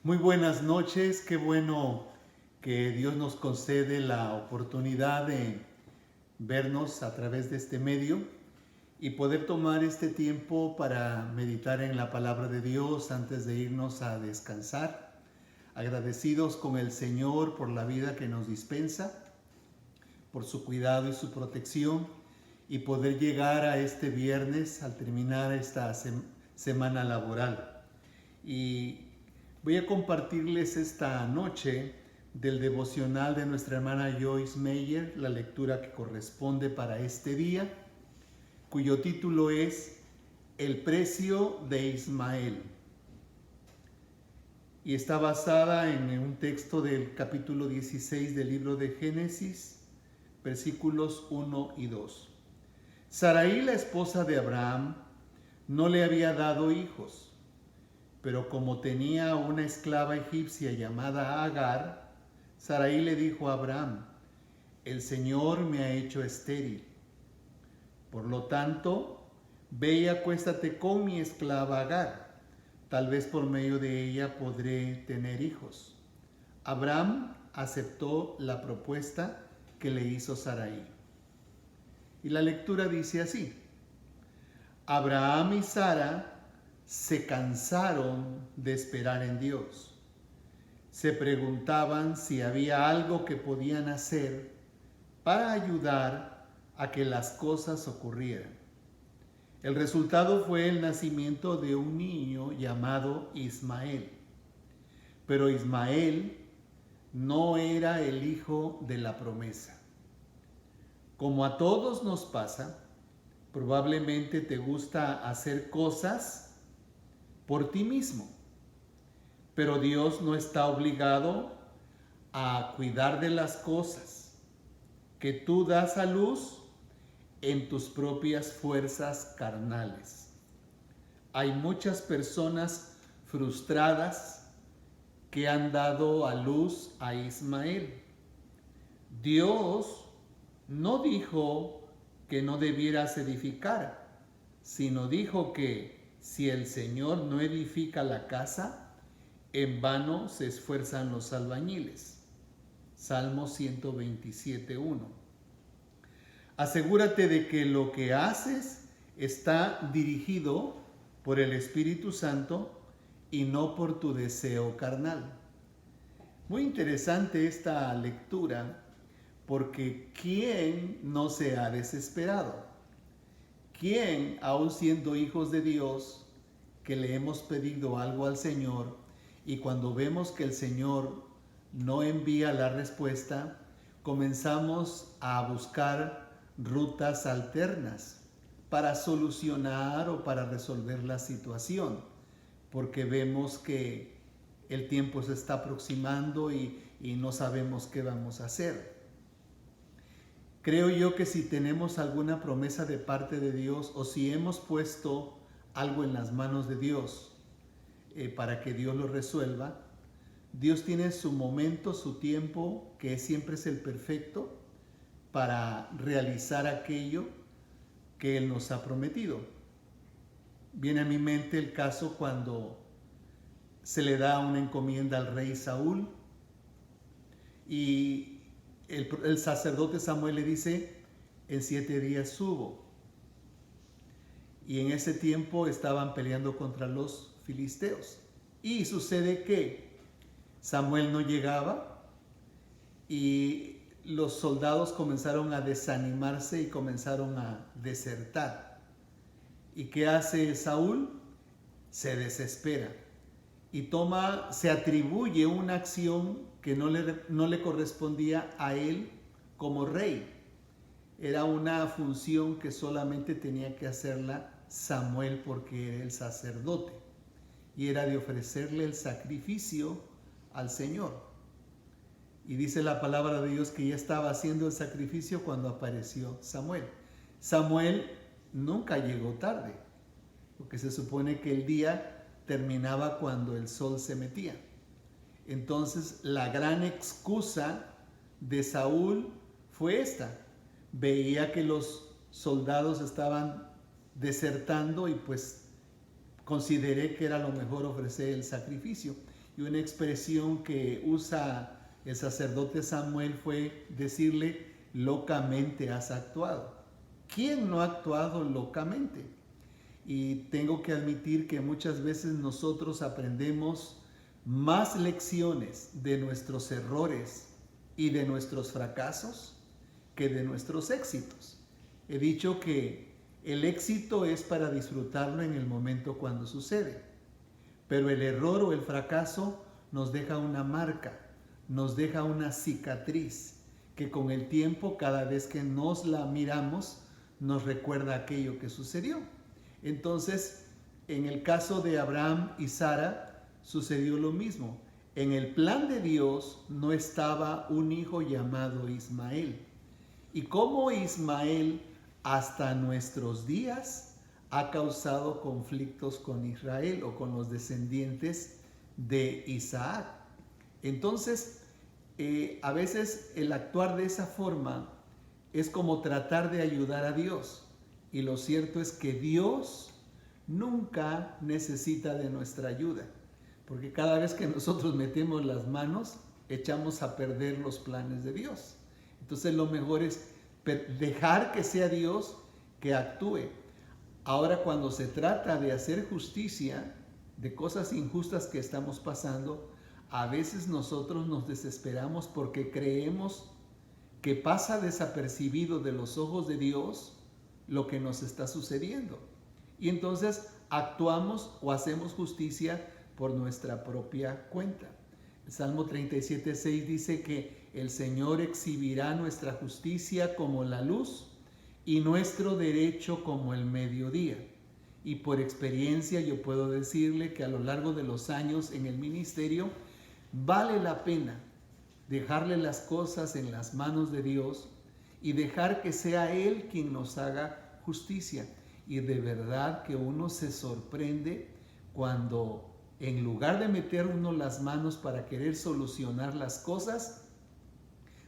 Muy buenas noches, qué bueno que Dios nos concede la oportunidad de vernos a través de este medio y poder tomar este tiempo para meditar en la palabra de Dios antes de irnos a descansar. Agradecidos con el Señor por la vida que nos dispensa, por su cuidado y su protección y poder llegar a este viernes al terminar esta semana laboral. Y voy a compartirles esta noche del devocional de nuestra hermana Joyce Meyer, la lectura que corresponde para este día, cuyo título es El precio de Ismael. Y está basada en un texto del capítulo 16 del libro de Génesis, versículos 1 y 2. Sarai, la esposa de Abraham, no le había dado hijos, pero como tenía una esclava egipcia llamada Agar, Sarai le dijo a Abraham: el Señor me ha hecho estéril. Por lo tanto, ve y acuéstate con mi esclava Agar. Tal vez por medio de ella podré tener hijos. Abraham aceptó la propuesta que le hizo Sarai. Y la lectura dice así: Abraham y Sara se cansaron de esperar en Dios. Se preguntaban si había algo que podían hacer para ayudar a que las cosas ocurrieran. El resultado fue el nacimiento de un niño llamado Ismael. Pero Ismael no era el hijo de la promesa. Como a todos nos pasa, probablemente te gusta hacer cosas por ti mismo, pero Dios no está obligado a cuidar de las cosas que tú das a luz en tus propias fuerzas carnales. Hay muchas personas frustradas que han dado a luz a Ismael. Dios no dijo que no debieras edificar, sino dijo que si el Señor no edifica la casa, en vano se esfuerzan los albañiles. Salmo 127:1. Asegúrate de que lo que haces está dirigido por el Espíritu Santo y no por tu deseo carnal. Muy interesante esta lectura, porque ¿quién no se ha desesperado? ¿Quién, aun siendo hijos de Dios, que le hemos pedido algo al Señor y cuando vemos que el Señor no envía la respuesta, comenzamos a buscar rutas alternas para solucionar o para resolver la situación, porque vemos que el tiempo se está aproximando y no sabemos qué vamos a hacer? Creo yo que si tenemos alguna promesa de parte de Dios o si hemos puesto algo en las manos de Dios para que Dios lo resuelva, Dios tiene su momento, su tiempo, que siempre es el perfecto para realizar aquello que Él nos ha prometido. Viene a mi mente el caso cuando se le da una encomienda al rey Saúl y el sacerdote Samuel le dice: en 7 días subo. Y en ese tiempo estaban peleando contra los filisteos. Y sucede que Samuel no llegaba y los soldados comenzaron a desanimarse y comenzaron a desertar. ¿Y qué hace Saúl? Se desespera y se atribuye una acción que no le correspondía a él como rey. Era una función que solamente tenía que hacerla Samuel porque era el sacerdote y era de ofrecerle el sacrificio al Señor. Y dice la palabra de Dios que ya estaba haciendo el sacrificio cuando apareció Samuel. Samuel nunca llegó tarde, porque se supone que el día terminaba cuando el sol se metía. Entonces la gran excusa de Saúl fue esta: veía que los soldados estaban desertando y pues consideré que era lo mejor ofrecer el sacrificio. Y una expresión que usa el sacerdote Samuel fue decirle: locamente has actuado. ¿Quién no ha actuado locamente? Y tengo que admitir que muchas veces nosotros aprendemos más lecciones de nuestros errores y de nuestros fracasos que de nuestros éxitos. He dicho que el éxito es para disfrutarlo en el momento cuando sucede, pero el error o el fracaso nos deja una marca, nos deja una cicatriz que con el tiempo, cada vez que nos la miramos, nos recuerda aquello que sucedió. Entonces, en el caso de Abraham y Sara, sucedió lo mismo. En el plan de Dios no estaba un hijo llamado Ismael. Y como Ismael hasta nuestros días ha causado conflictos con Israel o con los descendientes de Isaac. Entonces, a veces el actuar de esa forma es como tratar de ayudar a Dios. Y lo cierto es que Dios nunca necesita de nuestra ayuda, porque cada vez que nosotros metemos las manos, echamos a perder los planes de Dios. Entonces lo mejor es dejar que sea Dios que actúe. Ahora, cuando se trata de hacer justicia de cosas injustas que estamos pasando, a veces nosotros nos desesperamos porque creemos que pasa desapercibido de los ojos de Dios lo que nos está sucediendo. Y entonces actuamos o hacemos justicia por nuestra propia cuenta. El Salmo 37:6 dice que el Señor exhibirá nuestra justicia como la luz y nuestro derecho como el mediodía. Y por experiencia yo puedo decirle que a lo largo de los años en el ministerio vale la pena dejarle las cosas en las manos de Dios y dejar que sea Él quien nos haga justicia. Y de verdad que uno se sorprende cuando, en lugar de meter uno las manos para querer solucionar las cosas,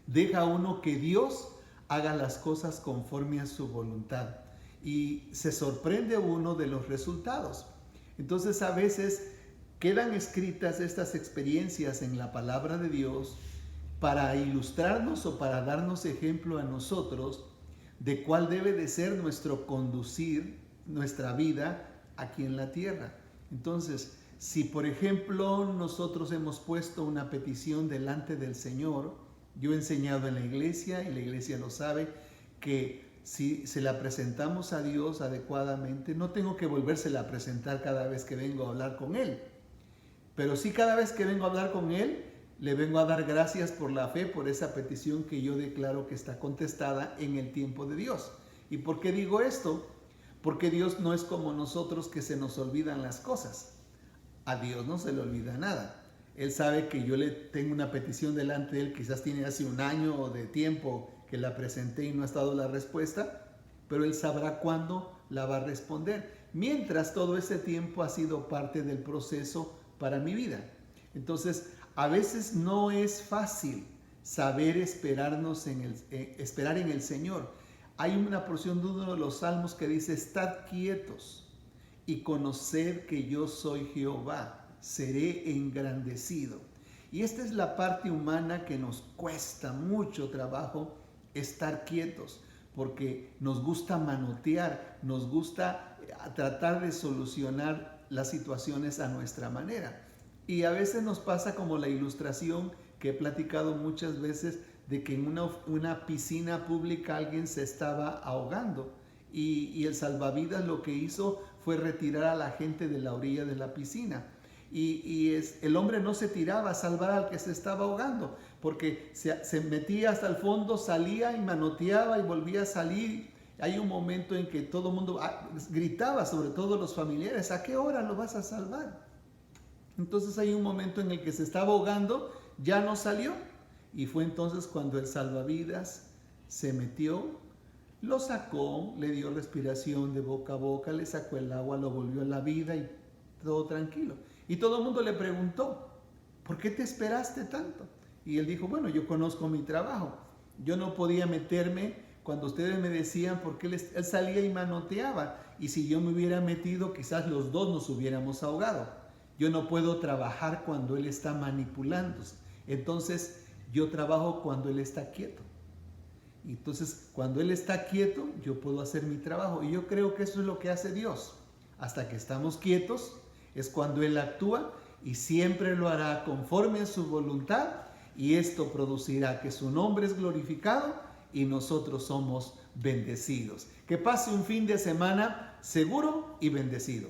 deja uno que Dios haga las cosas conforme a su voluntad. Y se sorprende uno de los resultados. Entonces, a veces quedan escritas estas experiencias en la palabra de Dios para ilustrarnos o para darnos ejemplo a nosotros de cuál debe de ser nuestro conducir nuestra vida aquí en la tierra. Entonces, si por ejemplo nosotros hemos puesto una petición delante del Señor, yo he enseñado en la iglesia y la iglesia lo sabe, que si se la presentamos a Dios adecuadamente, no tengo que volvérsela a presentar cada vez que vengo a hablar con Él, pero sí cada vez que vengo a hablar con Él, le vengo a dar gracias por la fe, por esa petición que yo declaro que está contestada en el tiempo de Dios. ¿Y por qué digo esto? Porque Dios no es como nosotros, que se nos olvidan las cosas. A Dios no se le olvida nada. Él sabe que yo le tengo una petición delante de Él, quizás tiene hace un año de tiempo que la presenté y no ha estado la respuesta, pero Él sabrá cuándo la va a responder. Mientras todo ese tiempo ha sido parte del proceso para mi vida. Entonces, a veces no es fácil saber esperar en el Señor. Hay una porción de uno de los salmos que dice: estad quietos y conoced que yo soy Jehová, seré engrandecido. Y esta es la parte humana que nos cuesta mucho trabajo estar quietos, porque nos gusta manotear, nos gusta tratar de solucionar las situaciones a nuestra manera. Y a veces nos pasa como la ilustración que he platicado muchas veces, de que en una piscina pública alguien se estaba ahogando y el salvavidas lo que hizo fue retirar a la gente de la orilla de la piscina. El hombre no se tiraba a salvar al que se estaba ahogando, porque se metía hasta el fondo, salía y manoteaba y volvía a salir. Hay un momento en que todo el mundo gritaba, sobre todo los familiares: ¿a qué hora lo vas a salvar? Entonces hay un momento en el que se estaba ahogando, ya no salió, y fue entonces cuando el salvavidas se metió, lo sacó, le dio respiración de boca a boca, le sacó el agua, lo volvió a la vida y todo tranquilo. Y todo el mundo le preguntó: ¿por qué te esperaste tanto? Y él dijo: bueno, yo conozco mi trabajo, yo no podía meterme cuando ustedes me decían, porque él salía y manoteaba, y si yo me hubiera metido, quizás los dos nos hubiéramos ahogado. Yo no puedo trabajar cuando Él está manipulando. Entonces, yo trabajo cuando Él está quieto. Entonces, cuando Él está quieto, yo puedo hacer mi trabajo. Y yo creo que eso es lo que hace Dios. Hasta que estamos quietos, es cuando Él actúa y siempre lo hará conforme a su voluntad. Y esto producirá que su nombre es glorificado y nosotros somos bendecidos. Que pase un fin de semana seguro y bendecido.